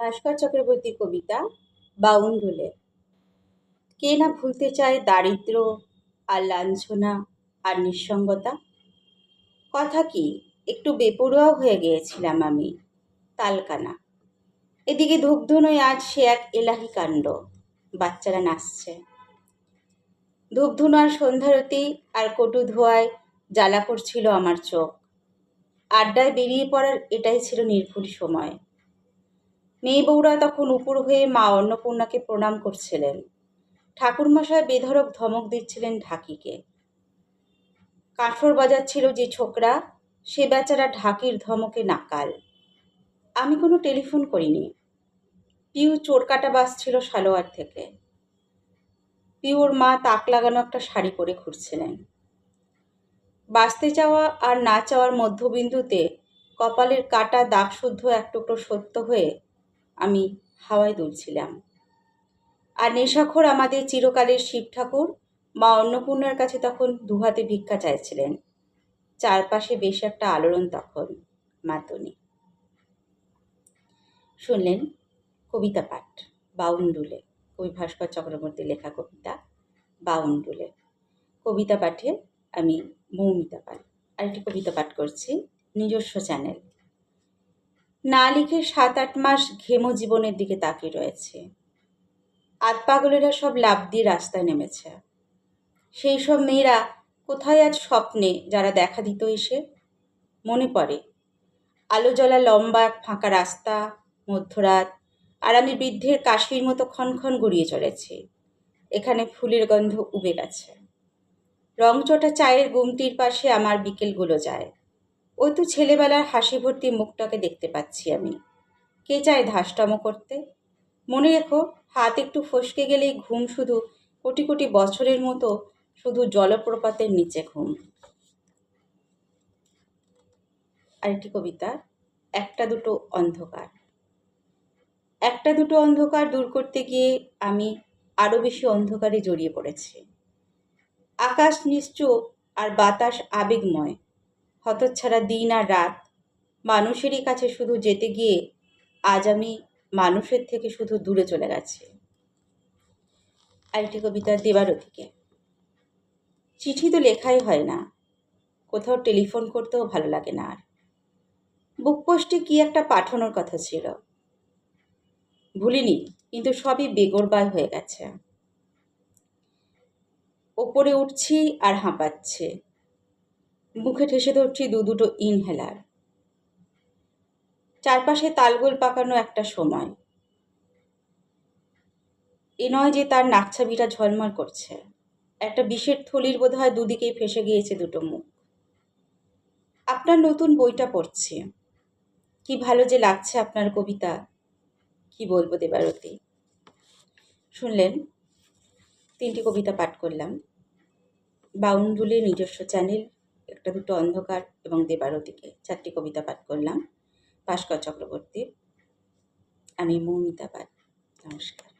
ভাস্কর চক্রবর্তীর কবিতা বাউন্ডুলে। কে না ভুলতে চায় দারিদ্র আর লাঞ্ছনা আর নিঃসঙ্গতা। কথা কি, একটু বেপরোয়াও হয়ে গিয়েছিলাম আমি। তালকানা এদিকে ধূপধুনোয় আজ সে এক এলাহি কাণ্ড। বাচ্চারা নাচছে। ধূপধুনো আর সন্ধ্যারতি আর কটু ধোঁয়ায় জ্বালা করছিল আমার চোখ। আড্ডায় বেরিয়ে পড়ার এটাই ছিল নির্ভুল সময়। মেয়ে বউরা তখন উপুর হয়ে মা অন্নপূর্ণাকে প্রণাম করছিলেন। ঠাকুরমশায় বেধড়ক ধমক দিচ্ছিলেন ঢাকিকে। কাঁসর বাজাচ্ছিল যে ছোকরা, সে বেচারা ঢাকির ধমকে নাকাল। আমি কোনো টেলিফোন করিনি। পিউ চোরকাটা বাজছিল সালোয়ার থেকে। পিউর মা তাক লাগানো একটা শাড়ি পরে ঘুরছিলেন। বাঁচতে চাওয়া আর না চাওয়ার মধ্যবিন্দুতে কপালের কাটা দাগশুদ্ধ এক টুকরো সত্য হয়ে আমি হাওয়ায় দুলছিলাম। আর নেশাখোর আমাদের চিরকালের শিব ঠাকুর মা অন্নপূর্ণার কাছে তখন দুহাতে ভিক্ষা চাইছিলেন। চারপাশে বেশ একটা আলোড়ন তখন। মাতনি শুনলেন কবিতা পাঠ বাউন্ডুলে, কবি ভাস্কর চক্রবর্তীর লেখা কবিতা বাউন্ডুলে। কবিতা পাঠে আমি মৌমিতা পাল। আরেকটি কবিতা পাঠ করছি নিজস্ব চ্যানেল। না লিখে 7-8 মাস ঘেমো জীবনের দিকে তাকিয়ে রয়েছে। আতপাগলেরা সব লাফ দিয়ে রাস্তায় নেমেছে। সেই সব মেয়েরা কোথায় আজ স্বপ্নে যারা দেখা দিত এসে? মনে পড়ে আলো জ্বলা লম্বা এক ফাঁকা রাস্তা, মধ্যরাত, আর আমি বৃদ্ধের কাশির মতো ক্ষণক্ষণ গড়িয়ে চলেছি। এখানে ফুলের গন্ধ উবে গেছে। রংচটা চায়ের গুমটির পাশে আমার বিকেলগুলো যায়। ওই তো ছেলেবেলার হাসি ভর্তি মুখটাকে দেখতে পাচ্ছি আমি। কে চায় ধাষ্টম করতে? মনে রেখো, হাত একটু ফসকে গেলেই ঘুম শুধু কোটি কোটি বছরের মতো, শুধু জলপ্রপাতের নিচে ঘুম। আরেকটি কবিতা একটা দুটো অন্ধকার। একটা দুটো অন্ধকার দূর করতে গিয়ে আমি আরো বেশি অন্ধকারে জড়িয়ে পড়েছি। আকাশ নিশ্চুপ আর বাতাস আবেগময়। হতচ্ছাড়া দিন আর রাত, মানুষেরই কাছে শুধু যেতে গিয়ে আজ আমি মানুষের থেকে শুধু দূরে চলে গেছি। আরেকটি কবিতা দেবারতিকে। চিঠি তো লেখাই হয় না, কোথাও টেলিফোন করতেও ভালো লাগে না আর। বুক পোস্টে কি একটা পাঠানোর কথা ছিল, ভুলিনি, কিন্তু সবই বেগরবায় হয়ে গেছে। ওপরে উঠছি আর হাঁপাচ্ছে, মুখে ঠেসে ধরছি দুটো ইনহেলার। চারপাশে তালগোল পাকানো একটা সময়। এ নয় যে তার নাকছাবিটা ঝলমল করছে। একটা বিষের থলির বোধহয় দুদিকেই ফেসে গিয়েছে দুটো মুখ। আপনার নতুন বইটা পড়ছি, কি ভালো যে লাগছে আপনার কবিতা, কি বলবো দেবারতী। শুনলেন 3টি কবিতা পাঠ করলাম। বাউন্ডুলের নিজস্ব চ্যানেল, একটা দুটো অন্ধকার এবং দেবারতীকে 4টি কবিতা পাঠ করলাম ভাস্কর চক্রবর্তীর। আমি মৌমিতা পাল। নমস্কার।